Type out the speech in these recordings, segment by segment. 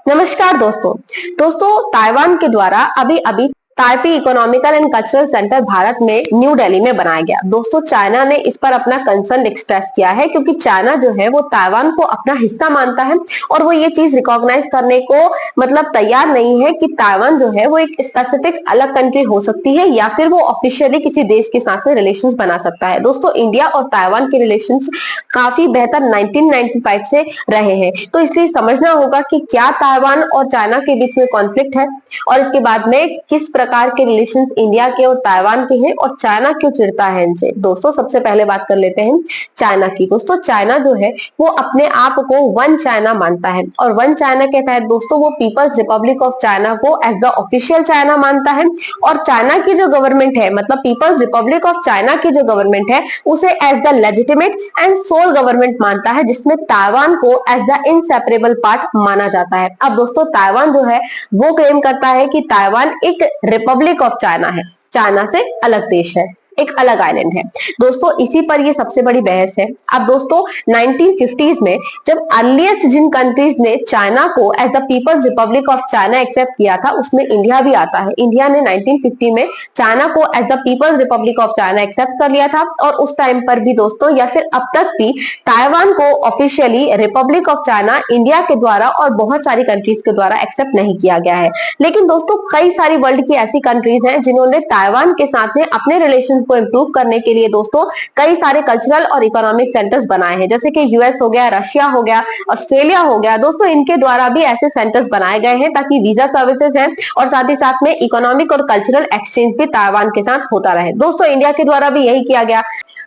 नमस्कार दोस्तों ताइवान के द्वारा अभी अभी Taipei economical and cultural centre Bharat में न्यू दिल्ली में बनाया गया। दोस्तों चाइना ने इस पर अपना कंसर्न एक्सप्रेस किया है क्योंकि चाइना जो है वो ताइवान को अपना हिस्सा मानता है और वो ये चीज रिकॉग्नाइज करने को मतलब तैयार नहीं है कि ताइवान जो है वो एक स्पेसिफिक अलग कंट्री हो सकती है या फिर वो ऑफिशियली किसी देश के साथ में रिलेशंस बना सकता है। दोस्तों इंडिया और ताइवान के रिलेशंस काफी बेहतर 1995 से रहे हैं, तो इसलिए समझना होगा कि क्या ताइवान और चाइना के बीच में कॉन्फ्लिक्ट है और इसके बाद में किस प्रकार के रिलेशंस इंडिया के और ताइवान के हैं और चाइना क्यों चिढ़ता है इनसे। दोस्तों सबसे पहले बात कर लेते हैं चाइना की। दोस्तों चाइना जो है वो अपने आप को वन चाइना मानता है और वन चाइना के तहत दोस्तों वो पीपल्स रिपब्लिक ऑफ चाइना को एज द ऑफिशियल चाइना मानता है और चाइना की जो गवर्नमेंट है मतलब पीपल्स रिपब्लिक ऑफ चाइना की जो गवर्नमेंट है उसे as the legitimate and sole government मानता है, जिसमें ताइवान को एज द इनसेपरेबल पार्ट माना जाता है। अब दोस्तों ताइवान जो है वो क्लेम करता है कि ताइवान एक रिपब्लिक ऑफ चाइना है, चाइना से अलग देश है, एक अलग आइलैंड है। दोस्तों इसी पर ये सबसे बड़ी बहस है। अब दोस्तों 1950s में जब अर्लीस्ट जिन कंट्रीज ने चाइना को as the people's republic of China accept किया था उसमें इंडिया भी आता है। इंडिया ने 1950 में चाइना को as the people's republic of China accept कर लिया था और उस टाइम पर भी दोस्तों या फिर अब तक भी ताइवान को officially Republic of China India के द्वारा और बहुत सारी कंट्रीज के द्वारा एक्सेप्ट नहीं किया गया है। लेकिन दोस्तों कई सारी वर्ल्ड की ऐसी कंट्रीज हैं जिन्होंने ताइवान के साथ में अपने रिलेशन को इंप्रूव करने के लिए दोस्तों कई सारे कल्चरल और इकोनॉमिक सेंटर्स बनाए हैं, जैसे कि यूएस हो गया, रशिया हो गया, ऑस्ट्रेलिया हो गया। दोस्तों इनके द्वारा भी ऐसे सेंटर्स बनाए गए हैं ताकि वीजा सर्विसेज हैं और साथ ही साथ में इकोनॉमिक और कल्चरल एक्सचेंज भी ताइवान के साथ होता रहे। दोस्तों इंडिया के द्वारा भी यही किया गया।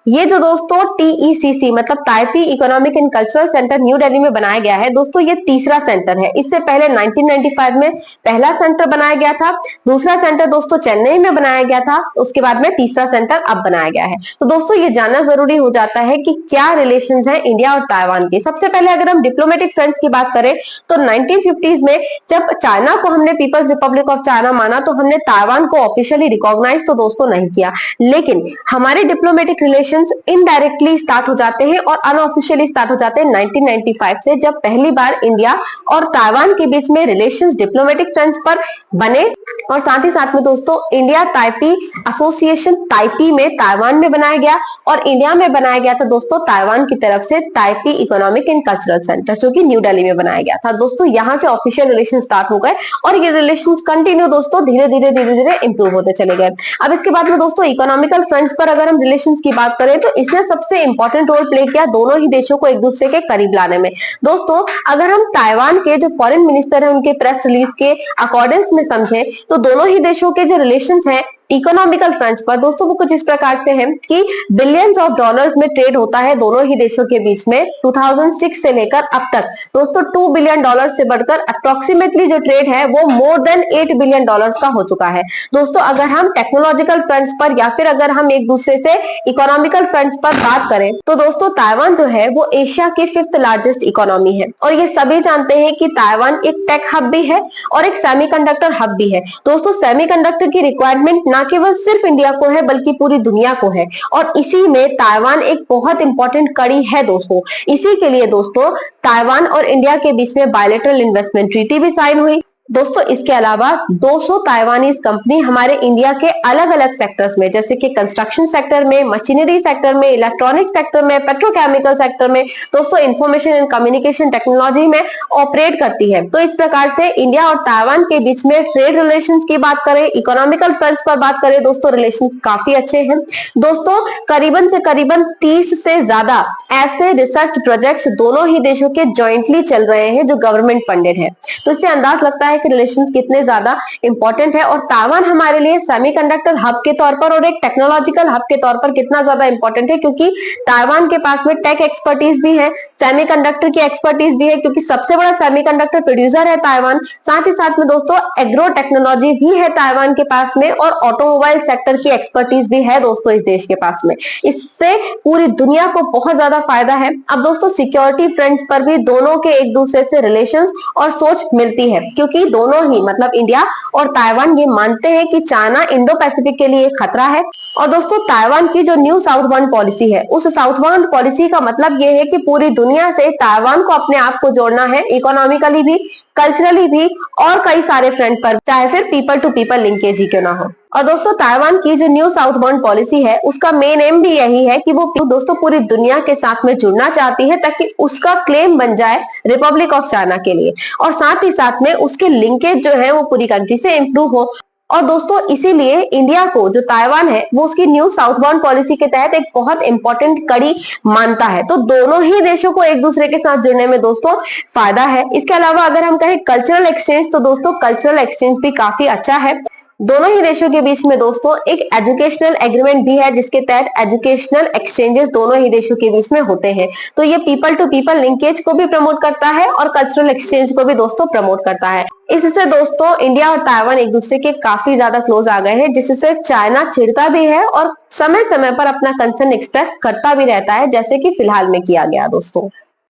ये जो दोस्तों टीईसीसी मतलब Taipei economic and cultural centre new Delhi में बनाया गया है दोस्तों ये तीसरा सेंटर है। इससे पहले 1995 में पहला सेंटर बनाया गया था, दूसरा सेंटर दोस्तों चेन्नई में बनाया गया था, उसके बाद में तीसरा सेंटर अब बनाया गया है। तो दोस्तों ये जानना जरूरी हो जाता है कि क्या रिलेशंस हैं इंडिया और ताइवान के। सबसे पहले अगर हम डिप्लोमेटिक फ्रेंड्स की बात करें तो 1950s में जब चाइना को हमने पीपल्स रिपब्लिक ऑफ चाइना माना तो हमने ताइवान को ऑफिशियली रिकॉग्नाइज तो दोस्तों नहीं किया, लेकिन हमारे डिप्लोमेटिक रिलेशन इनडायरेक्टली स्टार्ट हो जाते हैं और अनऑफिशियली स्टार्ट हो जाते हैं 1995 से, जब पहली बार इंडिया और ताइवान के बीच में रिलेशंस डिप्लोमेटिक फ्रेंड्स पर बने और साथ ही साथ में दोस्तों इंडिया ताइपी एसोसिएशन ताइपी में ताइवान में बनाया गया और इंडिया में बनाया गया था दोस्तों ताइवान की तरफ से Taipei economic and cultural centre जो कि न्यू दिल्ली में बनाया गया था। दोस्तों यहां से ऑफिशियल रिलेशन स्टार्ट हो गए और ये रिलेशन कंटिन्यू दोस्तों धीरे धीरे इंप्रूव होते चले गए। अब इसके बाद में दोस्तों इकोनॉमिकल फ्रंट्स पर अगर हम रिलेशन की बात करें तो इसने सबसे इंपॉर्टेंट रोल प्ले किया दोनों ही देशों को एक दूसरे के करीब लाने में। दोस्तों अगर हम ताइवान के जो फॉरेन मिनिस्टर है उनके प्रेस रिलीज के अकॉर्डिंग में समझे तो दोनों ही देशों के जो रिलेशंस हैं इकोनॉमिकल फ्रंट्स पर दोस्तों वो कुछ इस प्रकार से है कि बिलियंस ऑफ डॉलर्स में ट्रेड होता है दोनों ही देशों के बीच में। 2006 से लेकर अब तक दोस्तों 2 बिलियन डॉलर से बढ़कर अप्रोक्सीमेटली जो ट्रेड है वो मोर देन 8 बिलियन डॉलर्स का हो चुका है। दोस्तों अगर हम टेक्नोलॉजिकल फ्रंट्स पर या फिर अगर हम एक दूसरे से इकोनॉमिकल फ्रंट्स पर बात करें तो दोस्तों ताइवान जो है वो एशिया की 5th लार्जेस्ट इकोनॉमी है और ये सभी जानते हैं कि ताइवान एक टेक हब भी है और एक सेमीकंडक्टर हब भी है। दोस्तों सेमीकंडक्टर की रिक्वायरमेंट ना केवल सिर्फ इंडिया को है बल्कि पूरी दुनिया को है और इसी में ताइवान एक बहुत इंपॉर्टेंट कड़ी है दोस्तों। इसी के लिए दोस्तों ताइवान और इंडिया के बीच में बायलैटरल इन्वेस्टमेंट ट्रीटी भी साइन हुई। दोस्तों इसके अलावा 200 ताइवानीज कंपनी हमारे इंडिया के अलग अलग सेक्टर्स में जैसे कि कंस्ट्रक्शन सेक्टर में, मशीनरी सेक्टर में, इलेक्ट्रॉनिक सेक्टर में, पेट्रोकेमिकल सेक्टर में दोस्तों इंफॉर्मेशन एंड कम्युनिकेशन टेक्नोलॉजी में ऑपरेट करती है। तो इस प्रकार से इंडिया और ताइवान के बीच में ट्रेड रिलेशंस की बात करें, इकोनॉमिकल फ्रंट्स पर बात करें दोस्तों रिलेशंस काफी अच्छे हैं। दोस्तों करीबन से करीबन 30 से ज्यादा ऐसे रिसर्च प्रोजेक्ट्स दोनों ही देशों के जॉइंटली चल रहे हैं जो गवर्नमेंट फंडेड है। तो इससे अंदाज लगता है रिलेशंस कितने ज्यादा इंपॉर्टेंट है और ताइवान हमारे लिए सेमीकंडक्टर हब के तौर पर और एक टेक्नोलॉजिकल हब के तौर पर कितना ज्यादा इंपॉर्टेंट है, क्योंकि ताइवान के पास में टेक एक्सपर्टीज भी है, सेमीकंडक्टर की एक्सपर्टीज भी है क्योंकि सबसे बड़ा सेमीकंडक्टर प्रोड्यूसर है ताइवान। साथ ही साथ में दोस्तों एग्रो टेक्नोलॉजी भी है ताइवान के पास में और ऑटोमोबाइल सेक्टर की एक्सपर्टीज भी है दोस्तों इस देश के पास में। इससे पूरी दुनिया को बहुत ज्यादा फायदा है। अब दोस्तों सिक्योरिटी फ्रंट्स पर भी दोनों के एक दूसरे से रिलेशंस और सोच मिलती है क्योंकि दोनों ही मतलब इंडिया और ताइवान ये मानते हैं कि चाइना इंडो पैसिफिक के लिए खतरा है। और दोस्तों ताइवान की जो न्यू साउथबाउंड पॉलिसी है उस साउथबाउंड पॉलिसी का मतलब ये है कि पूरी दुनिया से ताइवान को अपने आप को जोड़ना है, इकोनॉमिकली भी, कल्चरली भी और कई सारे फ्रंट पर, चाहे फिर पीपल टू पीपल लिंकेज ही क्यों ना हो। और दोस्तों ताइवान की जो न्यू साउथ बाउंड पॉलिसी है उसका मेन एम भी यही है कि वो दोस्तों पूरी दुनिया के साथ में जुड़ना चाहती है ताकि उसका क्लेम बन जाए रिपब्लिक ऑफ चाइना के लिए, और साथ ही साथ में उसके लिंकेज जो है वो पूरी कंट्री से इंप्रूव हो। और दोस्तों इसीलिए इंडिया को जो ताइवान है वो उसकी न्यू साउथ बाउंड पॉलिसी के तहत एक बहुत इंपॉर्टेंट कड़ी मानता है। तो दोनों ही देशों को एक दूसरे के साथ जुड़ने में दोस्तों फायदा है। इसके अलावा अगर हम कहें कल्चरल एक्सचेंज, तो दोस्तों कल्चरल एक्सचेंज भी काफी अच्छा है। दोनों ही देशों के बीच में दोस्तों एक एजुकेशनल एग्रीमेंट भी है जिसके तहत एजुकेशनल एक्सचेंजेस दोनों ही देशों के बीच में होते हैं। तो ये पीपल टू पीपल लिंकेज को भी प्रमोट करता है और कल्चरल एक्सचेंज को भी दोस्तों प्रमोट करता है। इससे दोस्तों इंडिया और ताइवान एक दूसरे के काफी ज्यादा क्लोज आ गए हैं, जिससे चाइना चिढ़ता भी है और समय समय पर अपना कंसर्न एक्सप्रेस करता भी रहता है, जैसे कि फिलहाल में किया गया दोस्तों।